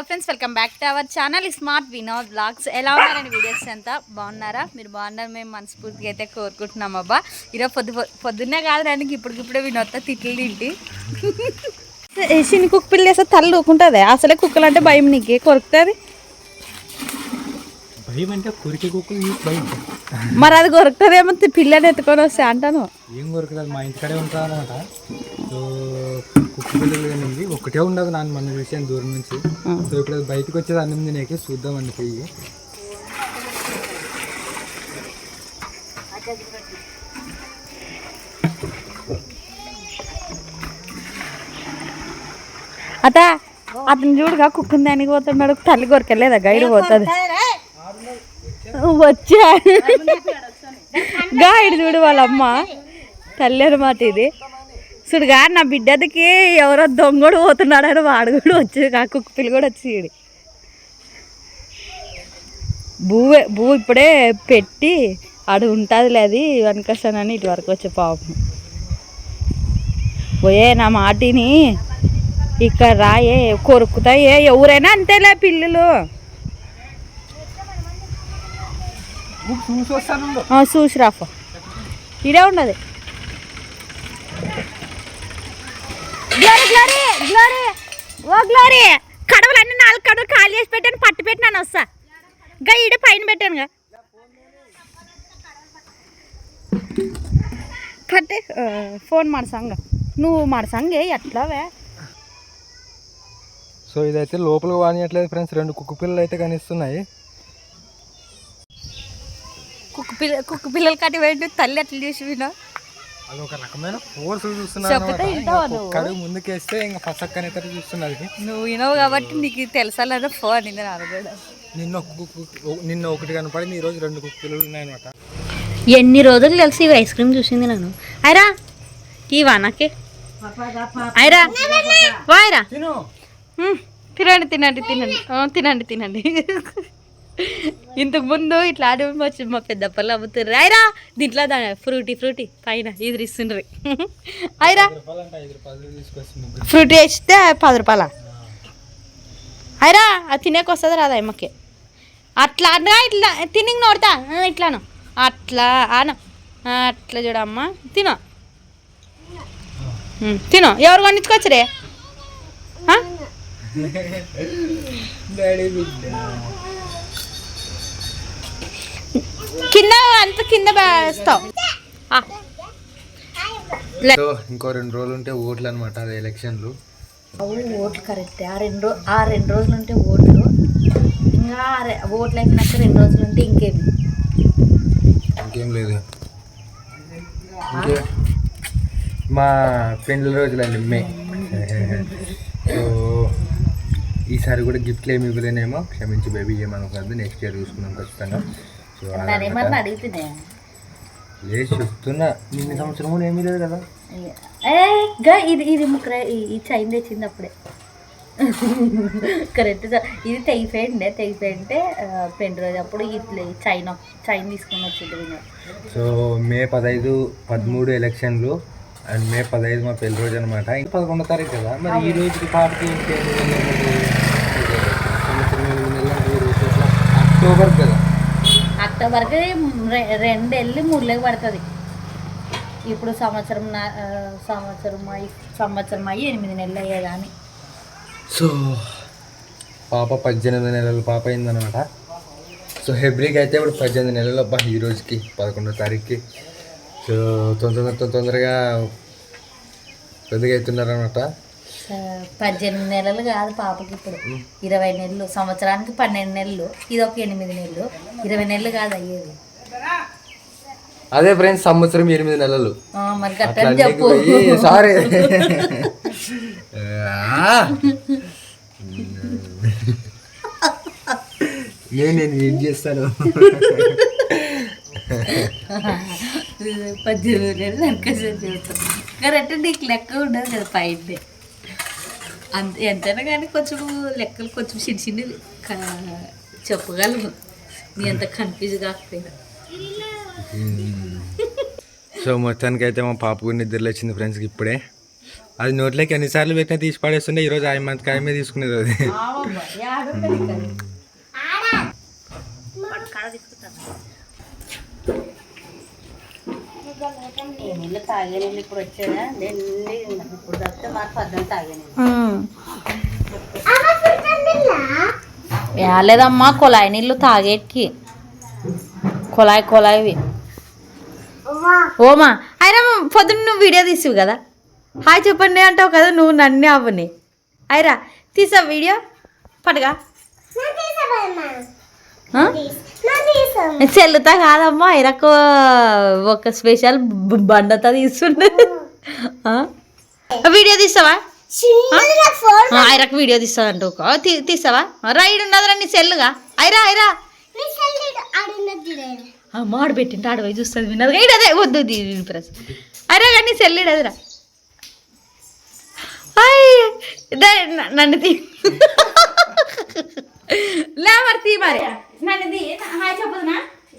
Hello friends, welcome back to our channel smart Vinod blogs. ఎలా ఉన్నారండి? Videos అంతా బాగున్నారా? మీరు బాగున్నారు, మేము మనస్ఫూర్తిగా అయితే కోరుకుంటున్నాం. అబ్బా ఈరోజు పొద్దున్నే కాదు రండి, ఇప్పుడే వినోద్తో తిట్లు తింటి చిన్న కుక్క పిల్ల వేస్తే తల్లి ఊకుంటుంది. అసలే కుక్కలు అంటే భయం, నీకే కొరుకుతుంది. మరి అది కొరుకుతుందేమో, పిల్లని ఎత్తుకొని వస్తే అంటాను. ఏం కొరకలేదు, మా ఇంటికాడే ఉంటాను అనమాట. సో కుక్క పిల్లలు కానీ ఒకటే ఉండదు నాన్న మన విషయం దూరం నుంచి. సో ఇప్పుడు బయటకు వచ్చేది అన్నం తినేకి చూద్దామండి పోయి. అతను చూడుగా కుక్కని దానికి పోతున్నాడు. తల్లి కొరకలేదా గైడ్ పోతుంది. వచ్చా గైడ్ చూడు వాళ్ళ అమ్మ తల్లి అనమాట. ఇది చూడుగా నా బిడ్డదికి ఎవరో దొంగడు పోతున్నాడని వాడు కూడా వచ్చి ఆ కుక్క పిల్ల కూడా వచ్చి భూ ఇప్పుడే పెట్టి ఆడు ఉంటుందిలే, అది వెనకస్తానని ఇటు వరకు వచ్చే పాపం. పోయే నా మాటిని ఇక్కడ రాయే కొరుకుతాయే, ఎవరైనా అంతేలే పిల్లలు. చూసి రాఫా ఇడే ఉండదు. గ్లోరీ కడవలన్నీ 4 కడవలు ఖాళీ చేసి పెట్టాను, పట్టు పెట్టినాను. వస్తా గా ఈడే పైన పెట్టానుగా కట్టే ఫోన్ మడసంగ నువ్వు మడసంగే ఎట్లావే. సో ఇదైతే లోపలికి వానియట్లేదు ఫ్రెండ్స్. 2 కుక్క పిల్లలు అయితే కనిస్తున్నాయి. కుక్క పిల్లలు కట్టి వెంట తల్లి ఎట్లా చూసి వినా అది ఒక రకమైన ఫోర్స్ చూస్తున్నాను. ముందుకేస్తే ఇంకా పసక్కనే చూస్తున్నది. నువ్వు వినవు కాబట్టి నీకు తెలుసా లేదా ఫోన్ నిన్న కూడా. నిన్న ఒకటి కనపడింది, ఈరోజు 2 కుక్క పిల్లలు ఉన్నాయన్నమాట. ఎన్ని రోజులు కలిసి ఇవి ఐస్ క్రీమ్ చూసింది నన్ను. అయిరా ఇవా నాకే అయిరా వాయిరా తినండి తినండి తినండి తినండి తినండి. ఇంతకు ముందు ఇట్లా ఆడి వచ్చి మా పెద్దప్పలు అమ్ముతుర్రు. అయిరా దీంట్లో ఫ్రూటీ పైన ఇది ఇస్తుండ్రి. అయిరా ఫ్రూటీ వేస్తే 10 రూపాయల. అయిరా అది తినేకి వస్తుంది రాదా అమ్మకి. అట్లా ఇట్లా తిని నోడతా ఇట్లాను అట్లా ఆన అట్లా చూడమ్మా తినో తినో. ఎవరు కొనిచ్చుకోవచ్చురే కింద అంత కింద వేస్తావు. ఇంకో 2 రోజులు ఉంటే ఓట్లు అనమాట, అది ఎలక్షన్లు. ఓట్లు కరెక్ట్. ఆ 2 రోజులు ఉంటే ఓట్లు, ఇంకా ఓట్లు అయిపోయినాక 2 రోజులు ఉంటే ఇంకేం లేదు. మా పెండ్ల రోజులండి మే. సో ఈసారి కూడా గిఫ్ట్లు ఏమి ఇవ్వలేనేమో, క్షమించి బేబీ, ఏమనుకోద్దు. నెక్స్ట్ ఇయర్ చూసుకున్నాం ఖచ్చితంగా. సో లేదు చెప్తున్నా, నిన్న సంవత్సరం కూడా ఏమీ లేదు కదా. ఇది ముక్కర ఈ చైన్ తెచ్చింది అప్పుడే కరెక్ట్. ఇది తెగిపోయింటే పెండు రోజు అప్పుడు ఇట్లా చైన్ తీసుకుని వచ్చింది. సో మే 15, 13 ఎలక్షన్లు అండ్ మే 15 మా పెళ్లి రోజు అనమాట. ఇంకా 11వ తారీఖు కదా. మరి ఈ రోజుకి పార్టీ అక్టోబర్ కదా. అక్టోబర్కి 2 వెళ్ళి 3 పడుతుంది. ఇప్పుడు సంవత్సరం అయ్యి 8 నెలలు అయ్యేదాన్ని. సో పాప 18 నెలలు పాప అయిందనమాట. సో హెబ్రికి అయితే ఇప్పుడు 18 నెలలు. అబ్బా ఈ రోజుకి 11వ తారీఖుకి. సో తొందరగా పెద్దగా అవుతున్నారనమాట. 18 నెలలు కాదు పాపకి, ఇప్పుడు 20 నెలలు. సంవత్సరానికి 12 నెలలు, ఇది ఒక 8 నెలలు. 20 నెలలు కాదు అయ్యేది. అదే ఫ్రెండ్స్, సంవత్సరం 8 నెలలు. మరి కట్టని చెప్పు. సారీ నేను ఏం చేస్తాను. 18 నెలలు చెబుతాను కరెక్ట్. నీకు లెక్క ఉండదు కదా పైన. ఎంతైనా కానీ కొంచెం లెక్కలు కొంచెం చిన్న చెప్పగలను, నీ అంత కన్ఫ్యూజ్ కాకపోయినా. సో మొత్తానికి అయితే మా పాప కూడా నిద్రలో వచ్చింది ఫ్రెండ్స్కి ఇప్పుడే. అది నోట్లోకి ఎన్నిసార్లు పెట్టినా తీసి పడేస్తుండే. ఈరోజు ఆయన మంత్ కాయమే తీసుకునేది అది. లేదమ్మా కొలాయి నీళ్ళు తాగేటికి, కొలాయివి. ఓమా అయినా పొద్దున్న నువ్వు వీడియో తీసివు కదా, హాయ్ చెప్పండి అంటావు కదా, నువ్వు నన్నే అవ్వని. అయిరా తీసావు వీడియో పడగా. చెల్లుతా కాదమ్మా, ఐరకు ఒక స్పెషల్ బండతో తీస్తుండే. వీడియో తీస్తావా? ఐరకు వీడియో తీస్తావంట. తీస్తావా? రైడ్ ఉన్నదిరా నీ సెల్లుగా. ఐరా మాడు పెట్టింటే ఆడపోయి చూస్తుంది, విన్నది గైడ్. అదే వద్దు ప్రెస్. అరే కానీ సెల్లుడు అదిరా. నన్ను తీ లే మరి తీ మరి నన్ను తీ. హాయ్ చెప్పదునా?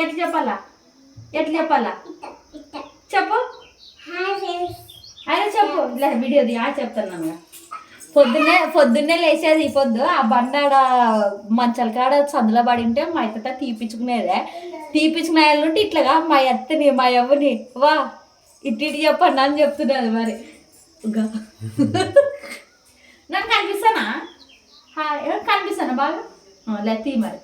ఎట్లా చెప్పాలా? చెప్పు. అయినా చెప్పు. లే వీడియో తీ చెప్తాను. పొద్దున్నే లేచేది పొద్దు ఆ బండాడ మంచాల కాడ సందులో పడి ఉంటే మా అత్త తీపిచ్చుకునేదే. తీపిచ్చుకునే వాళ్ళు ఉంటే ఇట్లాగా మా అత్తని మా అవ్వని వా ఇటు చెప్పండి అని చెప్తున్నది. మరి నన్ను కనిపిస్తానా? కనిపిస్తానా బాగా? లే తీ మరి.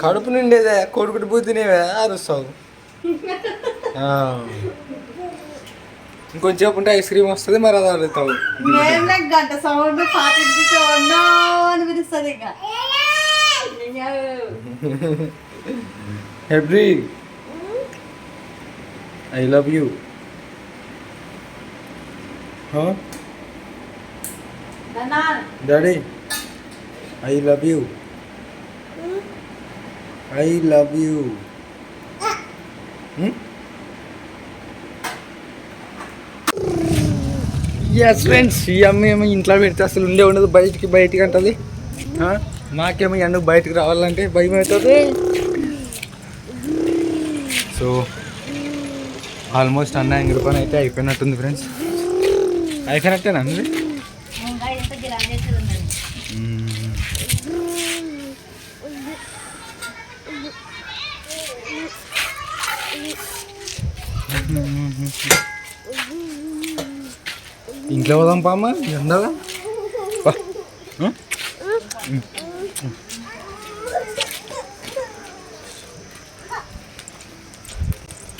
కడుపు నిండేదే కొడుకుటి బుద్ధినేవే అరుస్తావు. ఇంకొంచెం ఉంటే ఐస్ క్రీమ్ వస్తుంది, మరి అది అడుగుతావు. గంట సౌండ్ అని పిలుస్తుంది. ఇంకా every I love you. Daddy I love you. I love you. Yes friends, ఈ అమ్మ ఏమో ఇంట్లో పెడితే అసలు ఉండదు, బయటికి అంటది. మాకేమో ఎందుకు బయటికి రావాలంటే భయం అవుతుంది. సో ఆల్మోస్ట్ అన్న ఎంగిరి పని అయితే అయిపోయినట్టుంది ఫ్రెండ్స్. అయిపోయినట్టేనా అండి? ఇంట్లో పోదాం పామ ఎండగా.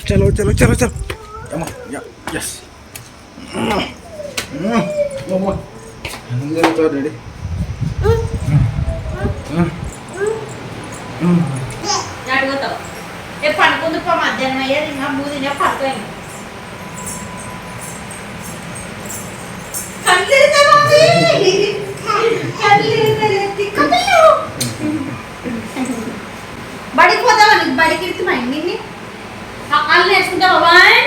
చలో చలో చలో చలో. Yes ready. పడుకుంది మధ్యాహ్నం అయ్యేది, ఇంకా మూదినే పడుకోండి. బడికి పోతావా? నీకు బడికి ఇడుతున్నా నిన్ను అల్లు వేసుకుంటావా? Bye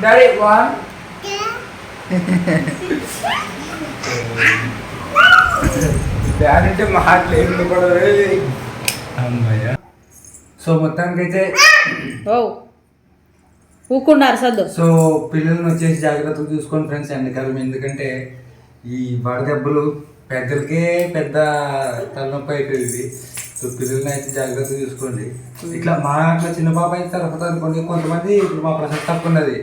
daddy one. డాడీ అంటే మాటలు కూడా అమ్మయ్య. సో మొత్తానికైతే ఊకున్నారు సద్దు. సో పిల్లల్ని వచ్చేసి జాగ్రత్తగా చూసుకోండి ఫ్రెండ్స్ ఎండాకాలం. ఎందుకంటే ఈ వడదెబ్బలు పెద్దలకే పెద్ద తలనొప్పి అయిపోయింది. సో పిల్లల్ని అయితే జాగ్రత్తగా చూసుకోండి. ఇట్లా మా అట్లా చిన్న పాప అయితే తర్వాత అనుకోండి, కొంతమంది ఇప్పుడు మా ప్రసక్తి తక్కువ ఉన్నది,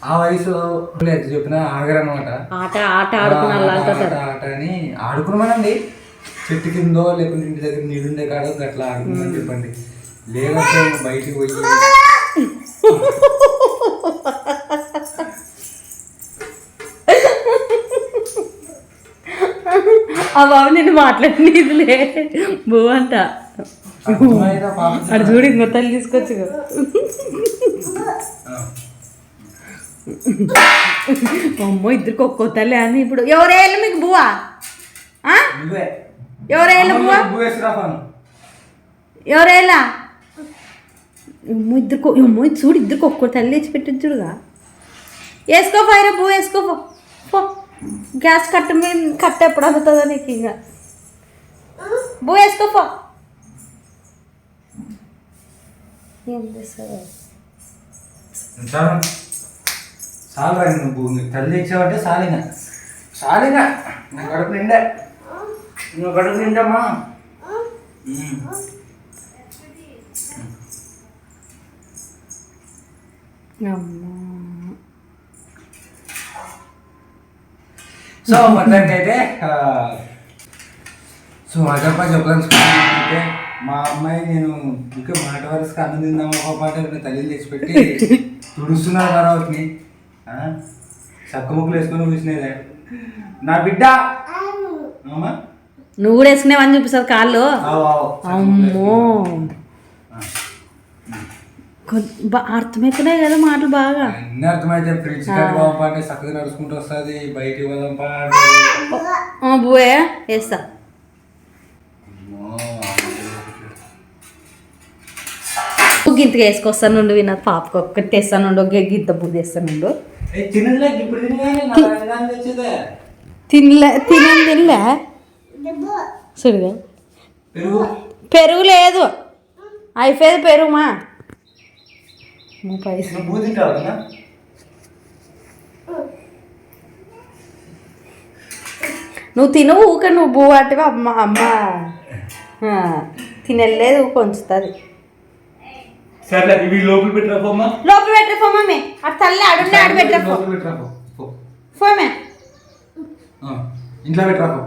ఆ వయసులో ఎంత చెప్పినా ఆగరనమాట. ఆట అని ఆడుకున్నామనండి, చెట్టు కిందో లేకుంటే ఇంటి దగ్గర నీళ్ళుండే కాడో అట్లా ఆడుకున్నామని చెప్పండి. లేదంటే బయటికి పోయి ఆ బాబు నిన్ను మాట్లాడినదిలే బో అంట. అటు చూడు ఇంకో తల్లి తీసుకొచ్చు. అమ్మో ఇద్దరికి ఒక్కో తల్లి అని. ఇప్పుడు ఎవరేళ్ళు మీకు బువ్వా? ఎవరేళ్ళు బువ్వా? ఎవరేళ్ళా? అమ్మో చూడు ఇద్దరికి ఒక్కో తల్లి తెచ్చి పెట్టింది చూడుగా. వేసుకో పైరా బువ్వ వేసుకోపో. గ్యాస్ కట్ట మీద కట్ట ఎప్పుడు అందుతుందో నీకు ఇంకా బో వేసుకోపో ఏం చేస్తావు చాలు నువ్వు నీకు తల్లి ఇచ్చావంటే సాలిగా సాలిగా నా కడుపు నిండా నువ్వు కడుపు నిండమ్మా సో మొత్తానికి అయితే సో అదప్ప చెప్పాలంటే మా అమ్మాయి నేను ఇంకా మాట వరుసగా అన్నం తిందాం ఒక పాట తల్లి తెచ్చిపెట్టి తుడుస్తున్నారు తర్వాతని చక్క ముక్కలు వేసుకొని చూసినదే నా బిడ్డ అమ్మా నువ్వు కూడా వేసుకునేవని చూపిస్తుంది కాళ్ళు అమ్మో అర్థమవుతున్నాయి కదా మాటలు బాగా అన్ని అర్థమైతే ఫ్రిడ్జ్ కార్డు బాగుంటే చక్కగా నడుచుకుంటూ వస్తుంది బయటికి పోదాం బువే వేస్తా గింతగా వేసుకొస్తాను నుండి విన్న పాపకు ఒక్కటి తెస్తానుండు ఒక గింత బుద్ధి తెస్తానుండు తినలే చూడుగా పెరుగు లేదు అయిపోయేది పెరుగుమా నువ్వు తినవు ఊక నువ్వు బూ అంటే అమ్మ అమ్మ తినలేదు కొంచుతుంది లోపల పెట్టరాపోమ్మా లోపల పెట్టరాపో మమ్మీ అటు తల్లి అడుండే ఆడు పెట్టరాపో ఫోమే ఇంట్లో పెట్టరాపో